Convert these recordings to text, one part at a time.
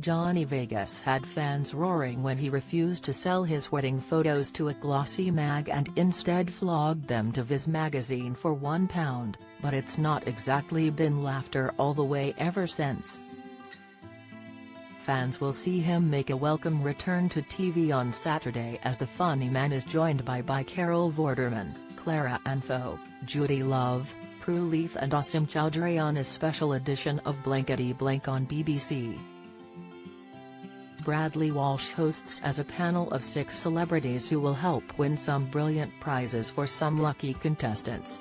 Johnny Vegas had fans roaring when he refused to sell his wedding photos to a glossy mag and instead flogged them to Viz magazine for £1, but it's not exactly been laughter all the way ever since. Fans will see him make a welcome return to TV on Saturday as the funny man is joined by Carol Vorderman, Clara Anfo, Judy Love, Prue Leith and Asim Chowdhury on a special edition of Blankety Blank on BBC. Bradley Walsh hosts as a panel of 6 celebrities who will help win some brilliant prizes for some lucky contestants.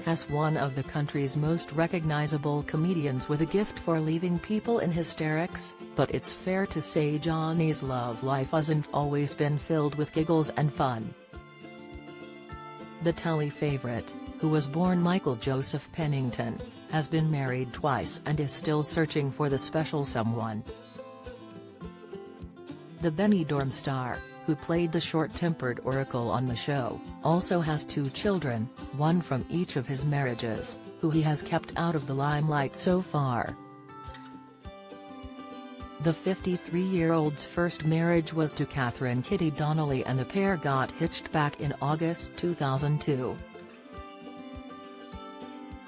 As one of the country's most recognizable comedians with a gift for leaving people in hysterics, but it's fair to say Johnny's love life hasn't always been filled with giggles and fun. The telly favorite, who was born Michael Joseph Pennington, has been married twice and is still searching for the special someone. The Benidorm star, who played the short-tempered oracle on the show, also has 2 children, one from each of his marriages, who he has kept out of the limelight so far. The 53-year-old's first marriage was to Catherine Kitty Donnelly and the pair got hitched back in August 2002.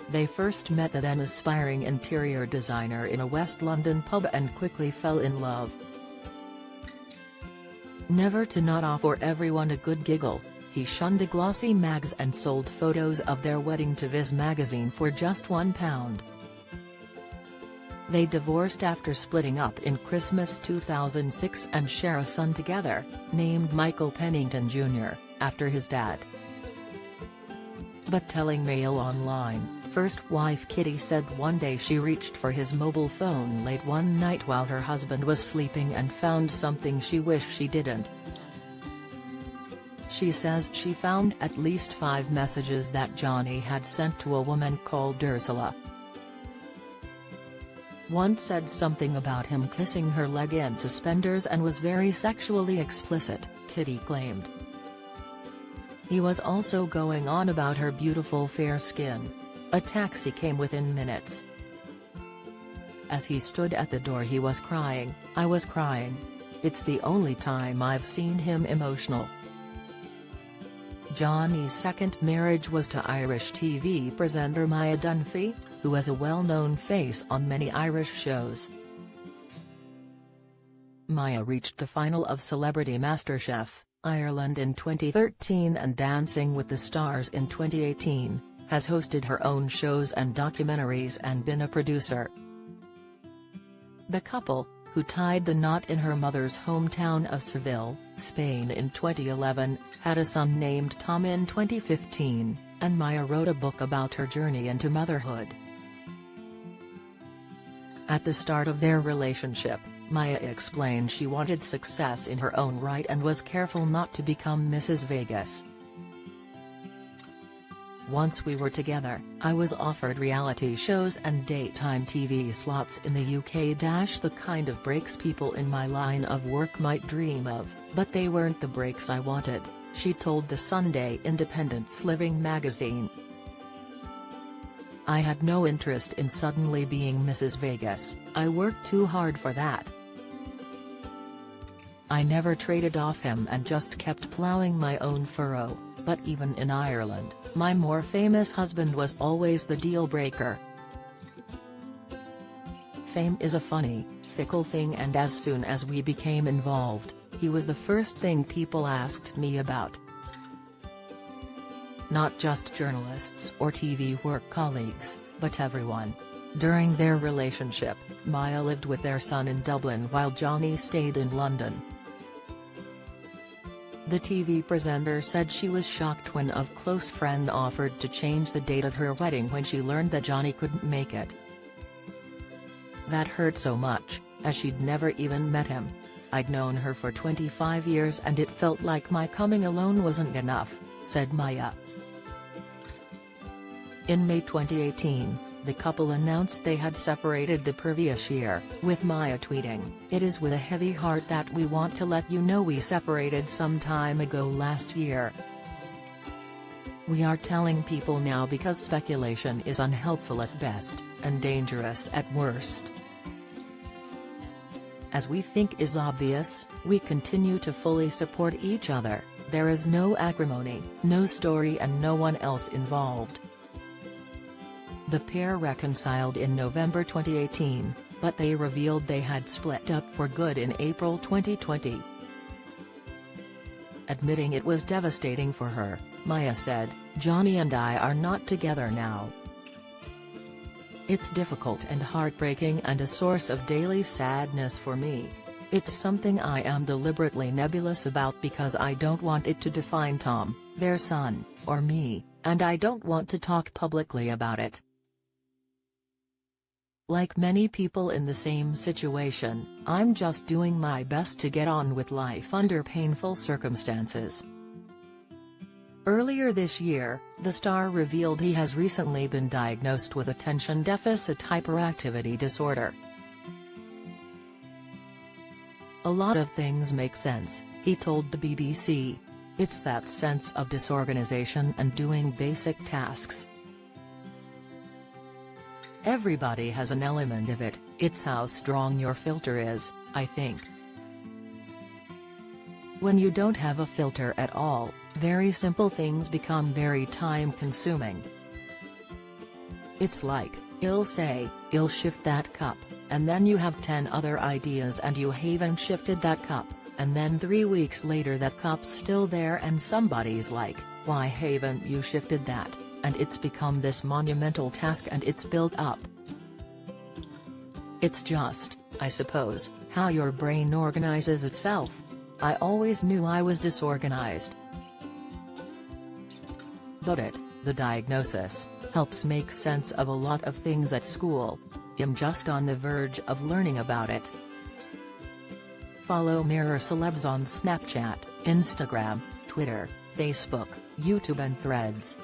They first met the then aspiring interior designer in a West London pub and quickly fell in love. Never to not offer everyone a good giggle, he shunned the glossy mags and sold photos of their wedding to Viz magazine for just £1. They divorced after splitting up in Christmas 2006 and share a son together, named Michael Pennington Jr., after his dad. But telling Mail Online, first wife Kitty said one day she reached for his mobile phone late one night while her husband was sleeping and found something she wished she didn't. She says she found at least 5 messages that Johnny had sent to a woman called Ursula. One said something about him kissing her leg in suspenders and was very sexually explicit, Kitty claimed. He was also going on about her beautiful fair skin. A taxi came within minutes. As he stood at the door he was crying, I was crying. It's the only time I've seen him emotional. Johnny's second marriage was to Irish TV presenter Maya Dunphy, who is a well-known face on many Irish shows. Maya reached the final of Celebrity MasterChef, Ireland in 2013 and Dancing with the Stars in 2018, has hosted her own shows and documentaries and been a producer. The couple, who tied the knot in her mother's hometown of Seville, Spain in 2011, had a son named Tom in 2015, and Maya wrote a book about her journey into motherhood. At the start of their relationship, Maya explained she wanted success in her own right and was careful not to become Mrs. Vegas. Once we were together, I was offered reality shows and daytime TV slots in the UK. The kind of breaks people in my line of work might dream of, but they weren't the breaks I wanted, she told the Sunday Independent's Living magazine. I had no interest in suddenly being Mrs. Vegas, I worked too hard for that. I never traded off him and just kept ploughing my own furrow, but even in Ireland, my more famous husband was always the deal-breaker. Fame is a funny, fickle thing, and as soon as we became involved, he was the first thing people asked me about. Not just journalists or TV work colleagues, but everyone. During their relationship, Maya lived with their son in Dublin while Johnny stayed in London. The TV presenter said she was shocked when a close friend offered to change the date of her wedding when she learned that Johnny couldn't make it. That hurt so much, as she'd never even met him. I'd known her for 25 years and it felt like my coming alone wasn't enough, said Maya. In May 2018, the couple announced they had separated the previous year, with Maya tweeting, "It is with a heavy heart that we want to let you know we separated some time ago last year. We are telling people now because speculation is unhelpful at best, and dangerous at worst." as we think is obvious, we continue to fully support each other. There is no acrimony, no story and no one else involved. The pair reconciled in November 2018, but they revealed they had split up for good in April 2020. Admitting it was devastating for her, Maya said, "Johnny and I are not together now. It's difficult and heartbreaking and a source of daily sadness for me. It's something I am deliberately nebulous about because I don't want it to define Tom, their son, or me, and I don't want to talk publicly about it." Like many people in the same situation, I'm just doing my best to get on with life under painful circumstances. Earlier this year, the star revealed he has recently been diagnosed with attention deficit hyperactivity disorder. "A lot of things make sense," he told the BBC. "It's that sense of disorganization and doing basic tasks. Everybody has an element of it, it's how strong your filter is, I think. When you don't have a filter at all, very simple things become very time-consuming. It's like, you'll say, you'll shift that cup, and then you have 10 other ideas and you haven't shifted that cup, and then 3 weeks later that cup's still there and somebody's like, why haven't you shifted that? And it's become this monumental task and it's built up. It's just, I suppose, how your brain organizes itself. I always knew I was disorganized. But the diagnosis, helps make sense of a lot of things at school. I'm just on the verge of learning about it." Follow Mirror Celebs on Snapchat, Instagram, Twitter, Facebook, YouTube and Threads.